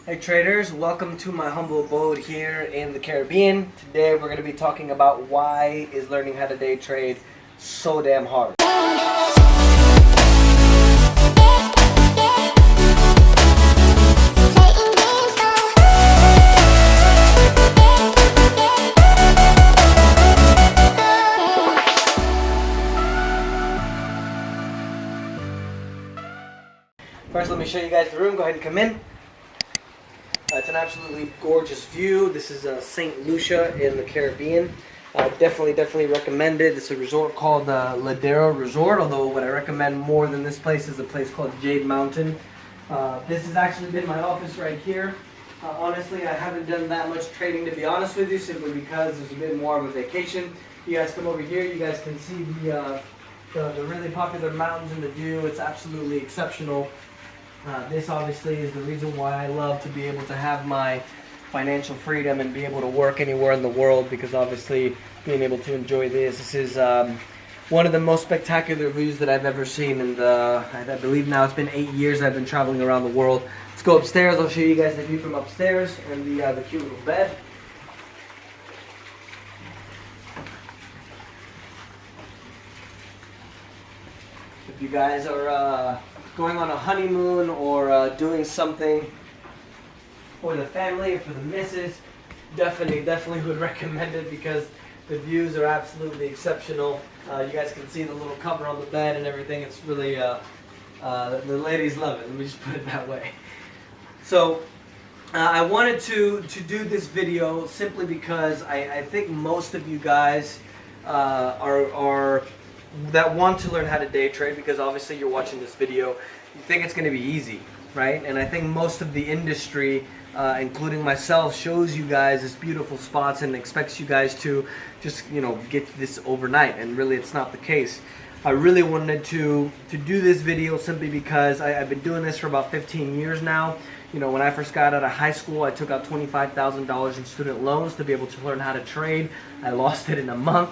Hey traders, welcome to my humble abode here in the Caribbean. Today we're going to be talking about why is learning how to day trade so damn hard. First, let me show you guys the room. Go ahead and come in. It's an absolutely gorgeous view. This is St. Lucia in the Caribbean. Definitely recommend it. It's a resort called Ladera Resort, although what I recommend more than this place is a place called Jade Mountain. This has actually been my office right here. Honestly, I haven't done that much trading, to be honest with you, simply because it's a bit more of a vacation. You guys come over here, you guys can see the really popular mountains and the view. It's absolutely exceptional. This obviously is the reason why I love to be able to have my financial freedom and be able to work anywhere in the world, because obviously being able to enjoy this is one of the most spectacular views that I've ever seen, and I believe now it's been 8 years I've been traveling around the world. Let's go upstairs. I'll show you guys the view from upstairs and the cute little bed. If you guys are going on a honeymoon or doing something for the family or for the missus, definitely would recommend it, because the views are absolutely exceptional. You guys can see the little cover on the bed and everything. It's really, the ladies love it, let me just put it that way. So I wanted to do this video simply because I think most of you guys are that want to learn how to day trade, because obviously you're watching this video, you think it's going to be easy, right? And I think most of the industry, including myself, shows you guys this beautiful spots and expects you guys to just, get this overnight, and really it's not the case. I really wanted to do this video simply because I've been doing this for about 15 years now. When I first got out of high school, I took out $25,000 in student loans to be able to learn how to trade. I lost it in a month.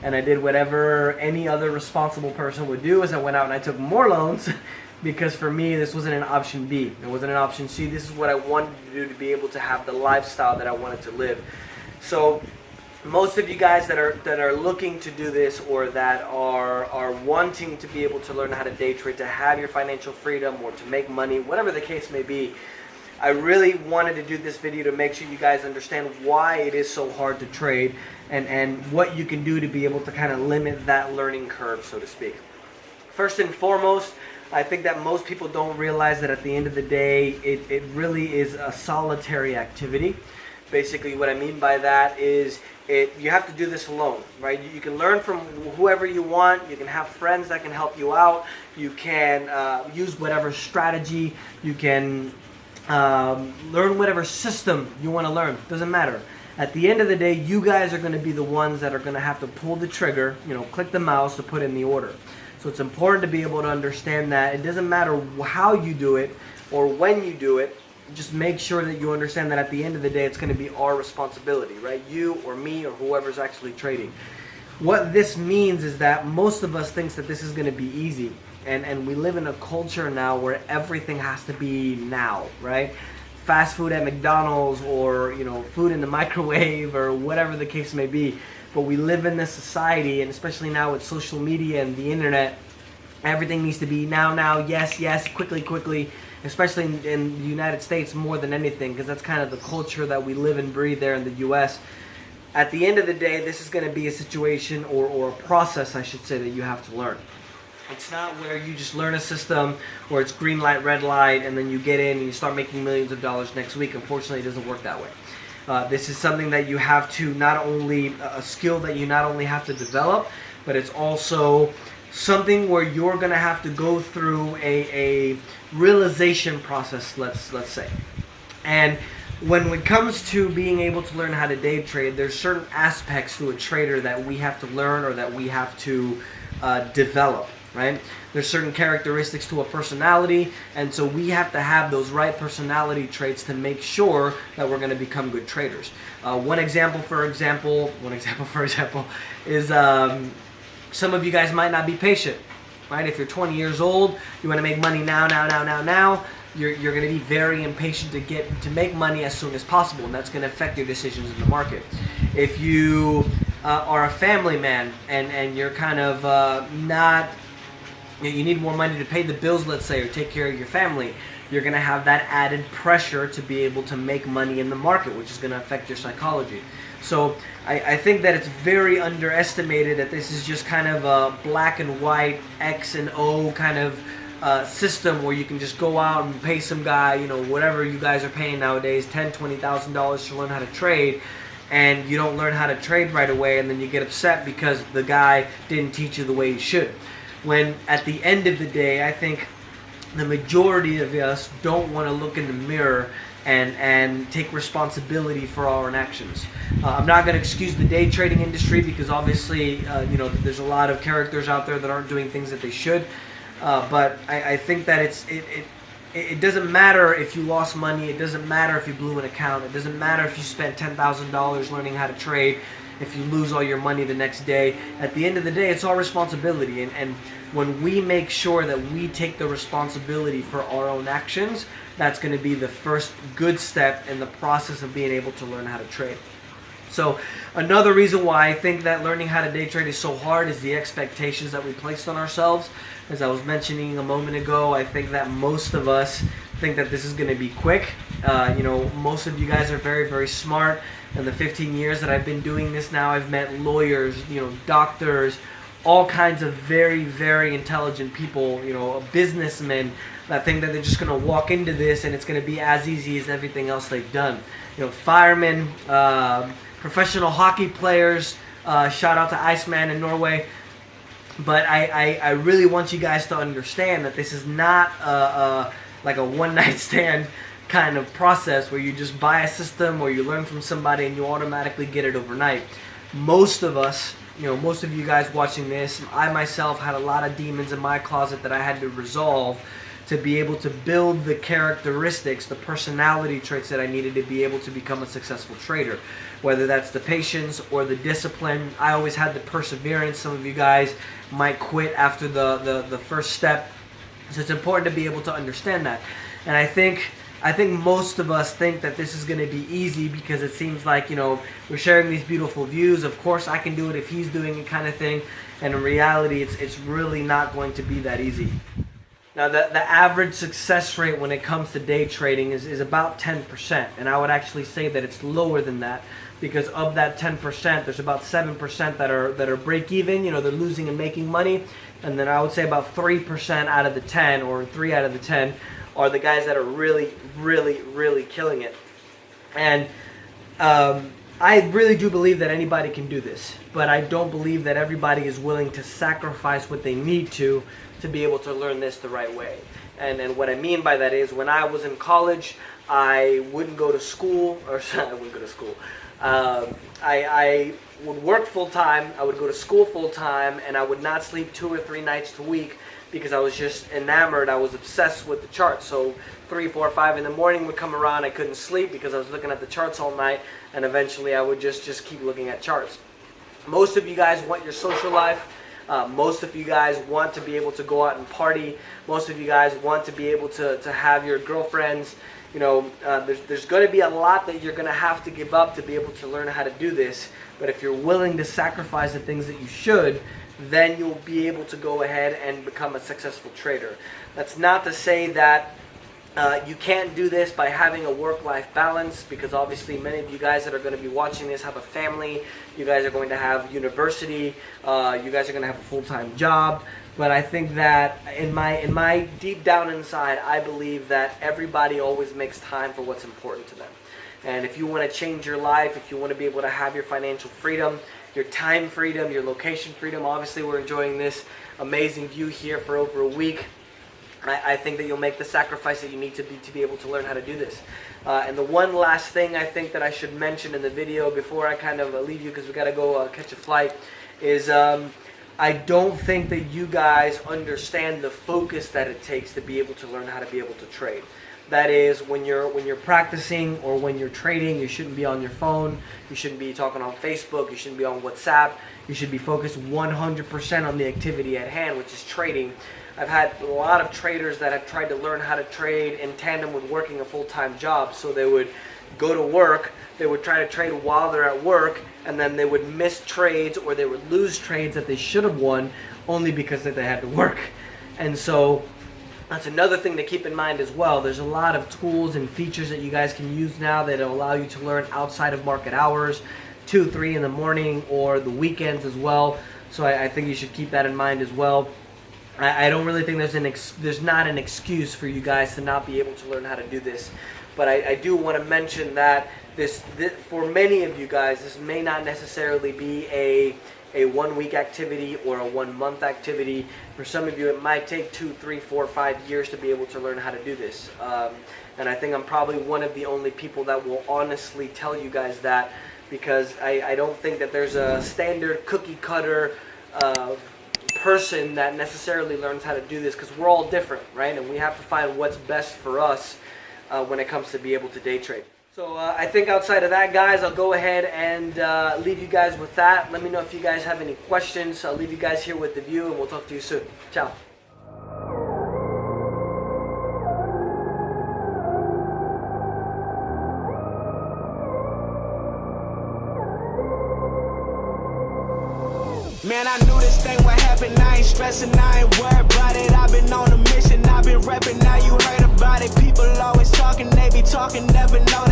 And I did whatever any other responsible person would do, is I went out and I took more loans, because for me this wasn't an option B. It wasn't an option C. This is what I wanted to do to be able to have the lifestyle that I wanted to live. So most of you guys that are looking to do this, or that are wanting to be able to learn how to day trade, to have your financial freedom or to make money, whatever the case may be, I really wanted to do this video to make sure you guys understand why it is so hard to trade, and what you can do to be able to kind of limit that learning curve, so to speak. First and foremost, I think that most people don't realize that at the end of the day, it really is a solitary activity. Basically, what I mean by that is you have to do this alone, right? You can learn from whoever you want. You can have friends that can help you out. You can use whatever strategy. You can learn whatever system you want to learn. Doesn't matter. At the end of the day, you guys are going to be the ones that are going to have to pull the trigger, click the mouse to put in the order. So it's important to be able to understand that it doesn't matter how you do it or when you do it. Just make sure that you understand that at the end of the day, it's going to be our responsibility, right? You or me or whoever's actually trading. What this means is that most of us thinks that this is going to be easy. And we live in a culture now where everything has to be now, right? Fast food at McDonald's, or food in the microwave, or whatever the case may be. But we live in this society, and especially now with social media and the internet, everything needs to be now, yes, quickly, especially in the United States more than anything, because that's kind of the culture that we live and breathe there in the US. At the end of the day, this is going to be a situation, or a process, I should say, that you have to learn. It's not where you just learn a system where it's green light, red light, and then you get in and you start making millions of dollars next week. Unfortunately, it doesn't work that way. This is something that you have to a skill that you not only have to develop, but it's also something where you're going to have to go through a realization process, let's say. And when it comes to being able to learn how to day trade, there's certain aspects to a trader that we have to learn, or that we have to develop. Right? There's certain characteristics to a personality, and so we have to have those right personality traits to make sure that we're going to become good traders. One example, for example, is some of you guys might not be patient, right? If you're 20 years old, you want to make money now, you're going to be very impatient to make money as soon as possible, and that's going to affect your decisions in the market. If you are a family man and you're kind of not, you need more money to pay the bills, let's say, or take care of your family, you're going to have that added pressure to be able to make money in the market, which is going to affect your psychology. So I think that it's very underestimated that this is just kind of a black and white, X and O kind of system where you can just go out and pay some guy, you know, whatever you guys are paying nowadays, $10,000, $20,000 to learn how to trade, and you don't learn how to trade right away, and then you get upset because the guy didn't teach you the way he should. When at the end of the day, I think the majority of us don't want to look in the mirror and take responsibility for our own actions. I'm not going to excuse the day trading industry because obviously, you know, there's a lot of characters out there that aren't doing things that they should. But I think that it doesn't matter if you lost money. It doesn't matter if you blew an account. It doesn't matter if you spent $10,000 learning how to trade. If you lose all your money the next day, at the end of the day, it's our responsibility. And when we make sure that we take the responsibility for our own actions, that's going to be the first good step in the process of being able to learn how to trade. So another reason why I think that learning how to day trade is so hard is the expectations that we placed on ourselves. As I was mentioning a moment ago, I think that most of us think that this is going to be quick. You know, most of you guys are very, very smart. In the 15 years that I've been doing this now, I've met lawyers, you know, doctors, all kinds of very, very intelligent people, you know, businessmen that think that they're just going to walk into this and it's going to be as easy as everything else they've done. You know, firemen, professional hockey players, shout out to Iceman in Norway. But I really want you guys to understand that this is not like a one-night stand kind of process where you just buy a system or you learn from somebody and you automatically get it overnight. Most of us, you know, most of you guys watching this, I myself had a lot of demons in my closet that I had to resolve to be able to build the characteristics, the personality traits that I needed to be able to become a successful trader. Whether that's the patience or the discipline. I always had the perseverance. Some of you guys might quit after the first step. So it's important to be able to understand that. And I think most of us think that this is going to be easy because it seems like, you know, we're sharing these beautiful views. Of course I can do it if he's doing it kind of thing. And in reality, it's really not going to be that easy. Now, the average success rate when it comes to day trading is about 10%. And I would actually say that it's lower than that because of that 10%, there's about 7% that are break even, you know, they're losing and making money. And then I would say about 3% out of the 10, or 3 out of the 10, are the guys that are really, really, really killing it. And I really do believe that anybody can do this, but I don't believe that everybody is willing to sacrifice what they need to be able to learn this the right way. And what I mean by that is, when I was in college, I wouldn't go to school, or I wouldn't go to school. I would work full-time, I would go to school full-time, and I would not sleep 2 or 3 nights a week because I was just enamored, I was obsessed with the charts. So 3, 4, 5 in the morning would come around, I couldn't sleep because I was looking at the charts all night, and eventually I would just keep looking at charts. Most of you guys want your social life. Most of you guys want to be able to go out and party. Most of you guys want to be able to have your girlfriends. You know, there's going to be a lot that you're going to have to give up to be able to learn how to do this. But if you're willing to sacrifice the things that you should, then you'll be able to go ahead and become a successful trader. That's not to say that you can't do this by having a work-life balance, because obviously many of you guys that are going to be watching this have a family. You guys are going to have university. You guys are going to have a full-time job. But I think that in my deep down inside, I believe that everybody always makes time for what's important to them. And if you want to change your life, if you want to be able to have your financial freedom, your time freedom, your location freedom, obviously we're enjoying this amazing view here for over a week. I think that you'll make the sacrifice that you need to be able to learn how to do this. And the one last thing I think that I should mention in the video before I kind of leave you, because we got to go catch a flight, is I don't think that you guys understand the focus that it takes to be able to learn how to be able to trade. That is, when you're practicing or when you're trading, you shouldn't be on your phone, you shouldn't be talking on Facebook, you shouldn't be on WhatsApp, you should be focused 100% on the activity at hand, which is trading. I've had a lot of traders that have tried to learn how to trade in tandem with working a full-time job. So they would go to work, they would try to trade while they're at work, and then they would miss trades or they would lose trades that they should have won only because that they had to work. And so that's another thing to keep in mind as well. There's a lot of tools and features that you guys can use now that allow you to learn outside of market hours, 2, 3 in the morning, or the weekends as well. So I think you should keep that in mind as well. I don't really think there's not an excuse for you guys to not be able to learn how to do this. But I do want to mention that this for many of you guys, this may not necessarily be a 1-week activity or a 1-month activity. For some of you, it might take 2, 3, 4, 5 years to be able to learn how to do this. And I think I'm probably one of the only people that will honestly tell you guys that, because I don't think that there's a standard cookie cutter person that necessarily learns how to do this, because we're all different, right? And we have to find what's best for us when it comes to be able to day trade. So I think outside of that, guys, I'll go ahead and leave you guys with that. Let me know if you guys have any questions. I'll leave you guys here with the view, and we'll talk to you soon. Ciao. Man, I knew this thing would happen, I ain't stressing, I ain't worried about it. I've been on a mission, I've been repping, now you heard about it. People always talking, they be talking, never know